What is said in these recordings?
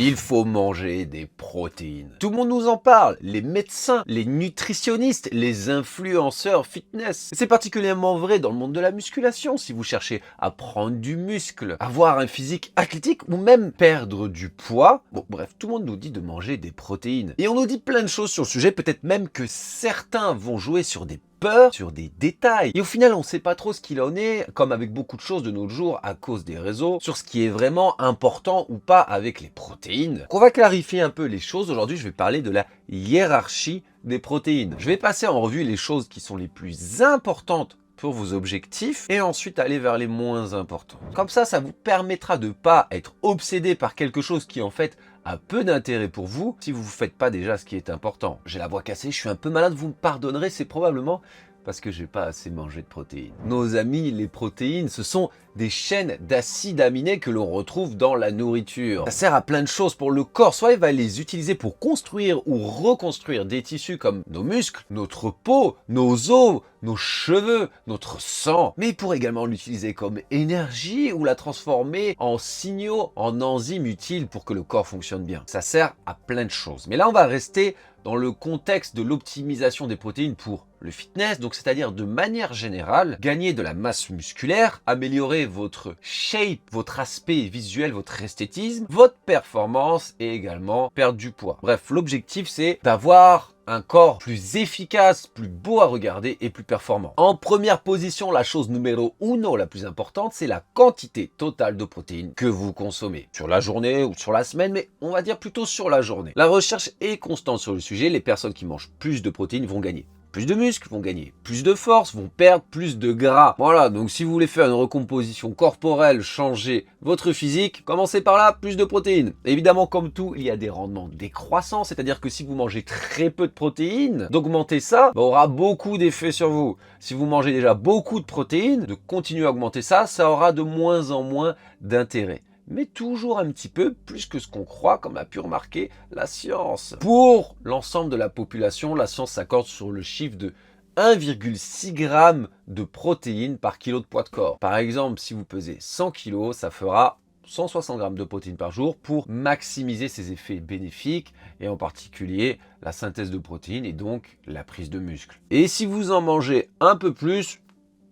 Il faut manger des protéines. Tout le monde nous en parle, les médecins, les nutritionnistes, les influenceurs fitness. C'est particulièrement vrai dans le monde de la musculation si vous cherchez à prendre du muscle, avoir un physique athlétique ou même perdre du poids. Bon, bref, tout le monde nous dit de manger des protéines. Et on nous dit plein de choses sur le sujet, peut-être même que certains vont jouer sur des peur sur des détails. Et au final, on ne sait pas trop ce qu'il en est, comme avec beaucoup de choses de nos jours à cause des réseaux, sur ce qui est vraiment important ou pas avec les protéines. Donc on va clarifier un peu les choses. Aujourd'hui, je vais parler de la hiérarchie des protéines. Je vais passer en revue les choses qui sont les plus importantes pour vos objectifs et ensuite aller vers les moins importants. Comme ça vous permettra de ne pas être obsédé par quelque chose qui en fait a peu d'intérêt pour vous si vous ne faites pas déjà ce qui est important. J'ai la voix cassée, je suis un peu malade, vous me pardonnerez, c'est probablement parce que j'ai pas assez mangé de protéines. Nos amis, les protéines, ce sont des chaînes d'acides aminés que l'on retrouve dans la nourriture. Ça sert à plein de choses pour le corps, soit il va les utiliser pour construire ou reconstruire des tissus comme nos muscles, notre peau, nos os, nos cheveux, notre sang, mais il pourrait également l'utiliser comme énergie ou la transformer en signaux, en enzymes utiles pour que le corps fonctionne bien. Ça sert à plein de choses. Mais là, on va rester dans le contexte de l'optimisation des protéines pour le fitness, donc c'est-à-dire de manière générale, gagner de la masse musculaire, améliorer votre shape, votre aspect visuel, votre esthétisme, votre performance et également perdre du poids. Bref, l'objectif c'est d'avoir un corps plus efficace, plus beau à regarder et plus performant. En première position, la chose numéro 1, la plus importante, c'est la quantité totale de protéines que vous consommez. Sur la journée ou sur la semaine, mais on va dire plutôt sur la journée. La recherche est constante sur le sujet. Les personnes qui mangent plus de protéines vont gagner plus de muscles, vont gagner plus de force, vont perdre plus de gras. Voilà, donc si vous voulez faire une recomposition corporelle, changer votre physique, commencez par là, plus de protéines. Évidemment, comme tout, il y a des rendements décroissants, c'est-à-dire que si vous mangez très peu de protéines, d'augmenter ça aura beaucoup d'effets sur vous. Si vous mangez déjà beaucoup de protéines, de continuer à augmenter ça aura de moins en moins d'intérêt. Mais toujours un petit peu plus que ce qu'on croit, comme a pu remarquer la science. Pour l'ensemble de la population, la science s'accorde sur le chiffre de 1,6 g de protéines par kilo de poids de corps. Par exemple, si vous pesez 100 kg, ça fera 160 g de protéines par jour pour maximiser ses effets bénéfiques et en particulier la synthèse de protéines et donc la prise de muscle. Et si vous en mangez un peu plus,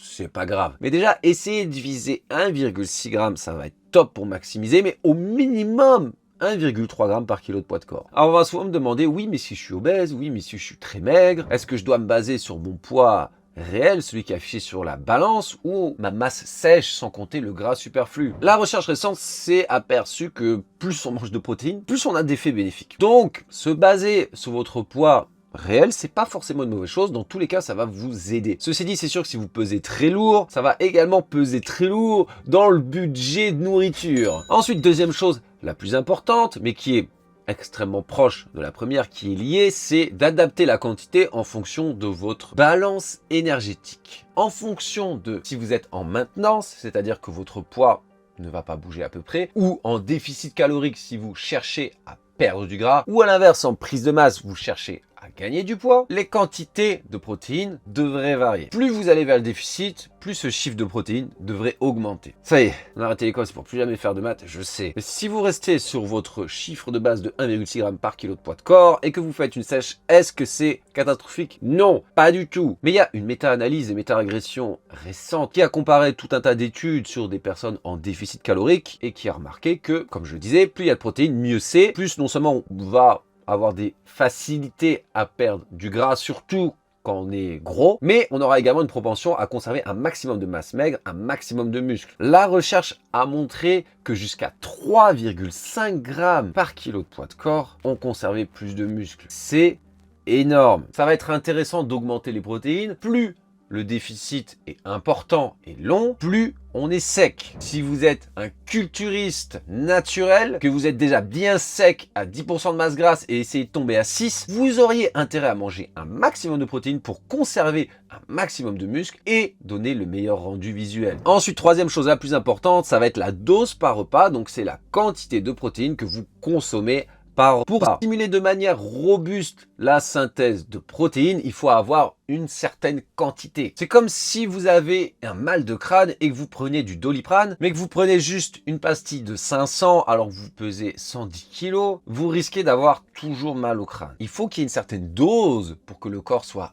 c'est pas grave. Mais déjà, essayez de viser 1,6 g, ça va être top pour maximiser, mais au minimum 1,3 g par kilo de poids de corps. Alors on va souvent me demander, oui mais si je suis obèse, oui mais si je suis très maigre, est-ce que je dois me baser sur mon poids réel, celui qui est affiché sur la balance, ou ma masse sèche sans compter le gras superflu? La recherche récente s'est aperçue que plus on mange de protéines, plus on a d'effets bénéfiques. Donc se baser sur votre poids réel, c'est pas forcément une mauvaise chose, dans tous les cas ça va vous aider. Ceci dit, c'est sûr que si vous pesez très lourd, ça va également peser très lourd dans le budget de nourriture. Ensuite, deuxième chose la plus importante, mais qui est extrêmement proche de la première, qui est liée, c'est d'adapter la quantité en fonction de votre balance énergétique. En fonction de si vous êtes en maintenance, c'est-à-dire que votre poids ne va pas bouger à peu près, ou en déficit calorique si vous cherchez à perdre du gras, ou à l'inverse en prise de masse, vous cherchez à gagner du poids, les quantités de protéines devraient varier. Plus vous allez vers le déficit, plus ce chiffre de protéines devrait augmenter. Ça y est, on a arrêté l'école, c'est pour plus jamais faire de maths, je sais. Mais si vous restez sur votre chiffre de base de 1,6 g par kilo de poids de corps et que vous faites une sèche, est-ce que c'est catastrophique? Non, pas du tout. Mais il y a une méta-analyse et méta-régression récente qui a comparé tout un tas d'études sur des personnes en déficit calorique et qui a remarqué que, comme je le disais, plus il y a de protéines, mieux c'est. Plus non seulement on va avoir des facilités à perdre du gras, surtout quand on est gros, mais on aura également une propension à conserver un maximum de masse maigre, un maximum de muscles. La recherche a montré que jusqu'à 3,5 g par kilo de poids de corps, on conservait plus de muscles. C'est énorme. Ça va être intéressant d'augmenter les protéines. Plus le déficit est important et long, plus on est sec. Si vous êtes un culturiste naturel, que vous êtes déjà bien sec à 10% de masse grasse et essayez de tomber à 6, vous auriez intérêt à manger un maximum de protéines pour conserver un maximum de muscles et donner le meilleur rendu visuel. Ensuite, troisième chose la plus importante, ça va être la dose par repas, donc c'est la quantité de protéines que vous consommez Pour stimuler de manière robuste la synthèse de protéines, il faut avoir une certaine quantité. C'est comme si vous avez un mal de crâne et que vous prenez du Doliprane, mais que vous prenez juste une pastille de 500 alors que vous pesez 110 kg, vous risquez d'avoir toujours mal au crâne. Il faut qu'il y ait une certaine dose pour que le corps soit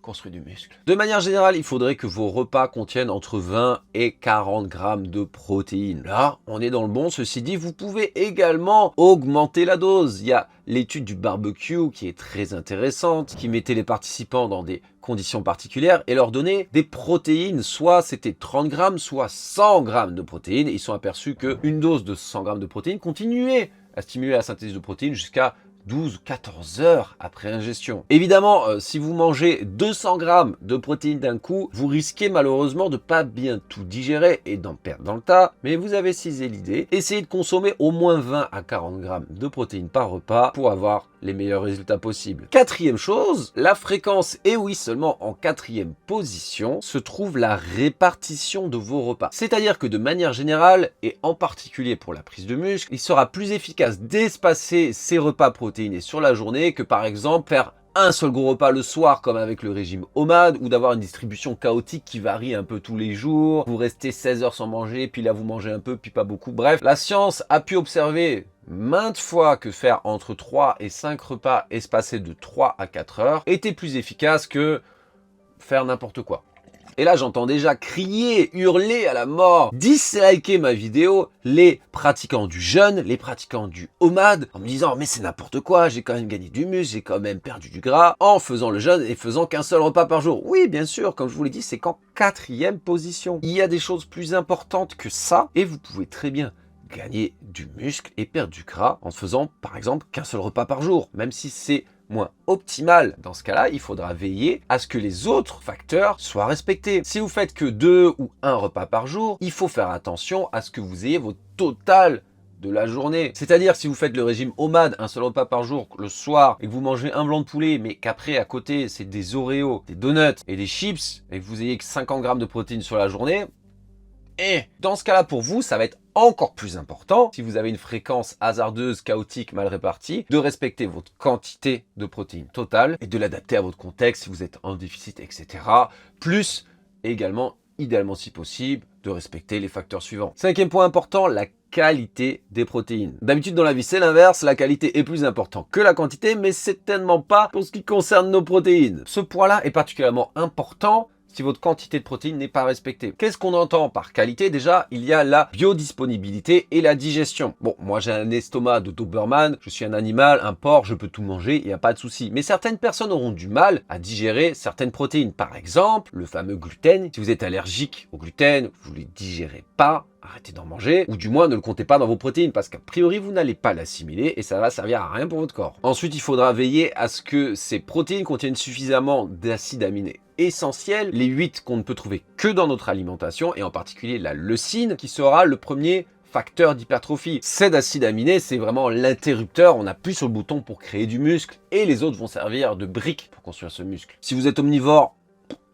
construit du muscle. De manière générale, il faudrait que vos repas contiennent entre 20 et 40 grammes de protéines. Là, on est dans le bon. Ceci dit, vous pouvez également augmenter la dose. Il y a l'étude du barbecue qui est très intéressante, qui mettait les participants dans des conditions particulières et leur donnait des protéines, soit c'était 30 grammes, soit 100 grammes de protéines. Ils sont aperçus qu'une dose de 100 grammes de protéines continuait à stimuler la synthèse de protéines jusqu'à 12 ou 14 heures après ingestion. Évidemment, si vous mangez 200 grammes de protéines d'un coup, vous risquez malheureusement de pas bien tout digérer et d'en perdre dans le tas, mais vous avez saisi l'idée. Essayez de consommer au moins 20 à 40 grammes de protéines par repas pour avoir les meilleurs résultats possibles. Quatrième chose, la fréquence, et oui, seulement en quatrième position, se trouve la répartition de vos repas. C'est-à-dire que de manière générale, et en particulier pour la prise de muscle, il sera plus efficace d'espacer ces repas protéinés sur la journée que par exemple faire un seul gros repas le soir comme avec le régime OMAD ou d'avoir une distribution chaotique qui varie un peu tous les jours. Vous restez 16 heures sans manger, puis là vous mangez un peu, puis pas beaucoup. Bref, la science a pu observer maintes fois que faire entre 3 et 5 repas espacés de 3 à 4 heures était plus efficace que faire n'importe quoi. Et là, j'entends déjà crier, hurler à la mort, disliker ma vidéo, les pratiquants du jeûne, les pratiquants du OMAD, en me disant « mais c'est n'importe quoi, j'ai quand même gagné du muscle, j'ai quand même perdu du gras en faisant le jeûne et faisant qu'un seul repas par jour. » Oui, bien sûr, comme je vous l'ai dit, c'est qu'en quatrième position. Il y a des choses plus importantes que ça et vous pouvez très bien gagner du muscle et perdre du gras en faisant par exemple qu'un seul repas par jour, même si c'est moins optimal. Dans ce cas-là, il faudra veiller à ce que les autres facteurs soient respectés. Si vous faites que 2 ou 1 repas par jour, il faut faire attention à ce que vous ayez votre total de la journée. C'est-à-dire si vous faites le régime OMAD, un seul repas par jour le soir, et que vous mangez un blanc de poulet, mais qu'après à côté c'est des Oreos, des donuts et des chips, et que vous ayez que 50 grammes de protéines sur la journée, et dans ce cas-là, pour vous, ça va être encore plus important, si vous avez une fréquence hasardeuse, chaotique, mal répartie, de respecter votre quantité de protéines totale et de l'adapter à votre contexte si vous êtes en déficit, etc. Plus, également, idéalement si possible, de respecter les facteurs suivants. Cinquième point important, la qualité des protéines. D'habitude dans la vie c'est l'inverse, la qualité est plus importante que la quantité, mais certainement pas pour ce qui concerne nos protéines. Ce point-là est particulièrement important si votre quantité de protéines n'est pas respectée. Qu'est-ce qu'on entend par qualité? Déjà, il y a la biodisponibilité et la digestion. Bon, moi j'ai un estomac de Doberman, je suis un animal, un porc, je peux tout manger, il n'y a pas de souci. Mais certaines personnes auront du mal à digérer certaines protéines. Par exemple, le fameux gluten. Si vous êtes allergique au gluten, vous ne le digérez pas, arrêtez d'en manger, ou du moins ne le comptez pas dans vos protéines, parce qu'a priori vous n'allez pas l'assimiler et ça va servir à rien pour votre corps. Ensuite, il faudra veiller à ce que ces protéines contiennent suffisamment d'acides aminés essentiels, les 8 qu'on ne peut trouver que dans notre alimentation, et en particulier la leucine, qui sera le premier facteur d'hypertrophie. Ces acides aminés, c'est vraiment l'interrupteur, on appuie sur le bouton pour créer du muscle, et les autres vont servir de briques pour construire ce muscle. Si vous êtes omnivore,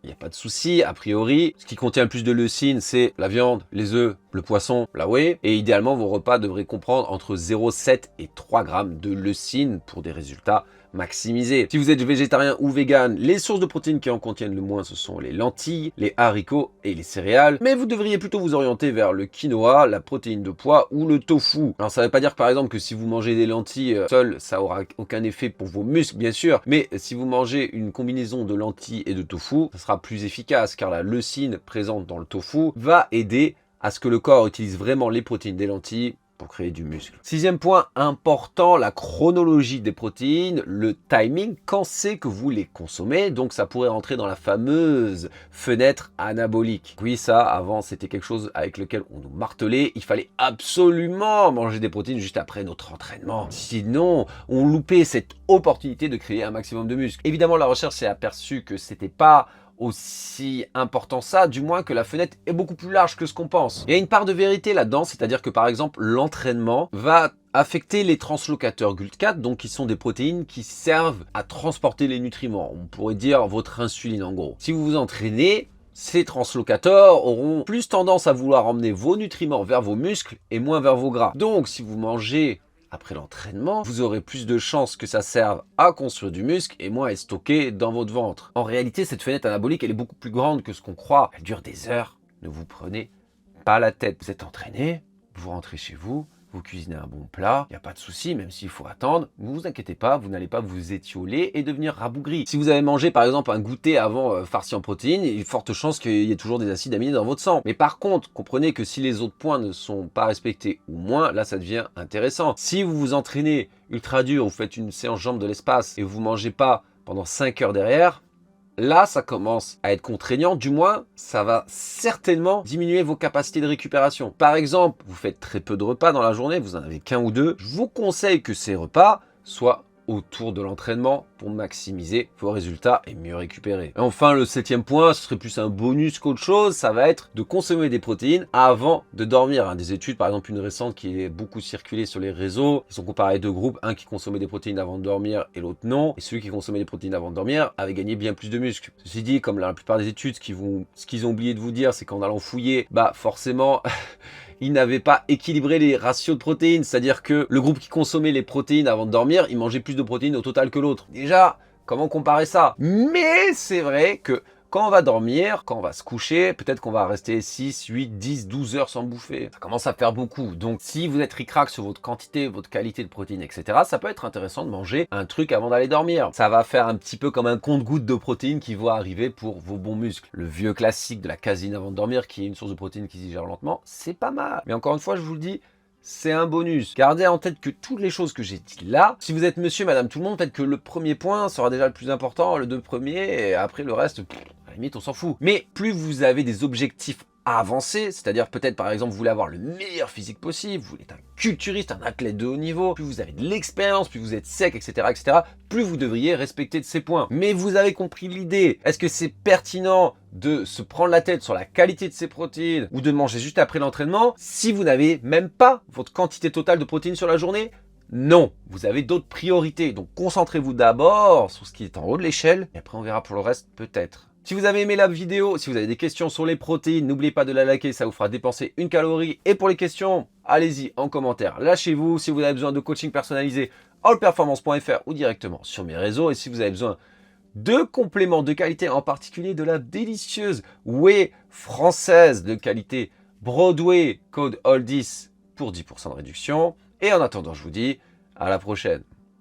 il n'y a pas de souci, a priori. Ce qui contient le plus de leucine, c'est la viande, les œufs, le poisson, la whey. Et idéalement, vos repas devraient comprendre entre 0,7 et 3 grammes de leucine pour des résultats maximisés. Si vous êtes végétarien ou vegan, les sources de protéines qui en contiennent le moins, ce sont les lentilles, les haricots et les céréales. Mais vous devriez plutôt vous orienter vers le quinoa, la protéine de pois ou le tofu. Alors ça ne veut pas dire par exemple que si vous mangez des lentilles seules, ça aura aucun effet pour vos muscles, bien sûr. Mais si vous mangez une combinaison de lentilles et de tofu, ça sera plus efficace car la leucine présente dans le tofu va aider à ce que le corps utilise vraiment les protéines des lentilles pour créer du muscle. Sixième point important, la chronologie des protéines, le timing, quand c'est que vous les consommez. Donc ça pourrait rentrer dans la fameuse fenêtre anabolique. Oui, ça, avant, c'était quelque chose avec lequel on nous martelait. Il fallait absolument manger des protéines juste après notre entraînement. Sinon, on loupait cette opportunité de créer un maximum de muscle. Évidemment, la recherche s'est aperçue que c'était pas aussi important ça, du moins que la fenêtre est beaucoup plus large que ce qu'on pense. Il y a une part de vérité là-dedans, c'est-à-dire que par exemple l'entraînement va affecter les translocateurs GLUT4, donc qui sont des protéines qui servent à transporter les nutriments. On pourrait dire votre insuline en gros. Si vous vous entraînez, ces translocateurs auront plus tendance à vouloir emmener vos nutriments vers vos muscles et moins vers vos gras. Donc si vous mangez après l'entraînement, vous aurez plus de chances que ça serve à construire du muscle et moins à être stocké dans votre ventre. En réalité, cette fenêtre anabolique, elle est beaucoup plus grande que ce qu'on croit. Elle dure des heures. Ne vous prenez pas la tête. Vous êtes entraîné, vous rentrez chez vous, vous cuisinez un bon plat, il n'y a pas de souci, même s'il faut attendre, ne vous inquiétez pas, vous n'allez pas vous étioler et devenir rabougri. Si vous avez mangé par exemple un goûter avant farci en protéines, il y a forte chance qu'il y ait toujours des acides aminés dans votre sang. Mais par contre, comprenez que si les autres points ne sont pas respectés ou moins, là ça devient intéressant. Si vous vous entraînez ultra dur, vous faites une séance jambes de l'espace et vous ne mangez pas pendant 5 heures derrière, là, ça commence à être contraignant, du moins, ça va certainement diminuer vos capacités de récupération. Par exemple, vous faites très peu de repas dans la journée, vous en avez qu'un ou deux, je vous conseille que ces repas soient autour de l'entraînement pour maximiser vos résultats et mieux récupérer. Et enfin, le 7e point, ce serait plus un bonus qu'autre chose, ça va être de consommer des protéines avant de dormir. Des études, par exemple une récente qui est beaucoup circulée sur les réseaux, ils ont comparé deux groupes, un qui consommait des protéines avant de dormir et l'autre non, et celui qui consommait des protéines avant de dormir avait gagné bien plus de muscles. Ceci dit, comme la plupart des études, ce qu'ils ont oublié de vous dire, c'est qu'en allant fouiller, forcément... ils n'avaient pas équilibré les ratios de protéines, c'est-à-dire que le groupe qui consommait les protéines avant de dormir, il mangeait plus de protéines au total que l'autre. Déjà, comment comparer ça? Mais c'est vrai que quand on va dormir, quand on va se coucher, peut-être qu'on va rester 6, 8, 10, 12 heures sans bouffer. Ça commence à faire beaucoup. Donc si vous êtes ric-rac sur votre quantité, votre qualité de protéines, etc., ça peut être intéressant de manger un truc avant d'aller dormir. Ça va faire un petit peu comme un compte-gouttes de protéines qui va arriver pour vos bons muscles. Le vieux classique de la caséine avant de dormir, qui est une source de protéines qui se digère lentement, c'est pas mal. Mais encore une fois, je vous le dis, c'est un bonus. Gardez en tête que toutes les choses que j'ai dit là, si vous êtes monsieur, madame, tout le monde, peut-être que le premier point sera déjà le plus important, le deux premiers, et après le reste, à la limite, on s'en fout. Mais plus vous avez des objectifs avancés, c'est-à-dire peut-être par exemple vous voulez avoir le meilleur physique possible, vous voulez être un culturiste, un athlète de haut niveau, plus vous avez de l'expérience, plus vous êtes sec, etc., plus vous devriez respecter de ces points. Mais vous avez compris l'idée. Est-ce que c'est pertinent de se prendre la tête sur la qualité de ces protéines ou de manger juste après l'entraînement si vous n'avez même pas votre quantité totale de protéines sur la journée? Non, vous avez d'autres priorités. Donc concentrez-vous d'abord sur ce qui est en haut de l'échelle et après on verra pour le reste peut-être. Si vous avez aimé la vidéo, si vous avez des questions sur les protéines, n'oubliez pas de la liker, ça vous fera dépenser une calorie. Et pour les questions, allez-y en commentaire, lâchez-vous. Si vous avez besoin de coaching personnalisé, allperformance.fr ou directement sur mes réseaux. Et si vous avez besoin de compléments de qualité, en particulier de la délicieuse whey française de qualité Broadway, code ALL10 pour 10% de réduction. Et en attendant, je vous dis à la prochaine.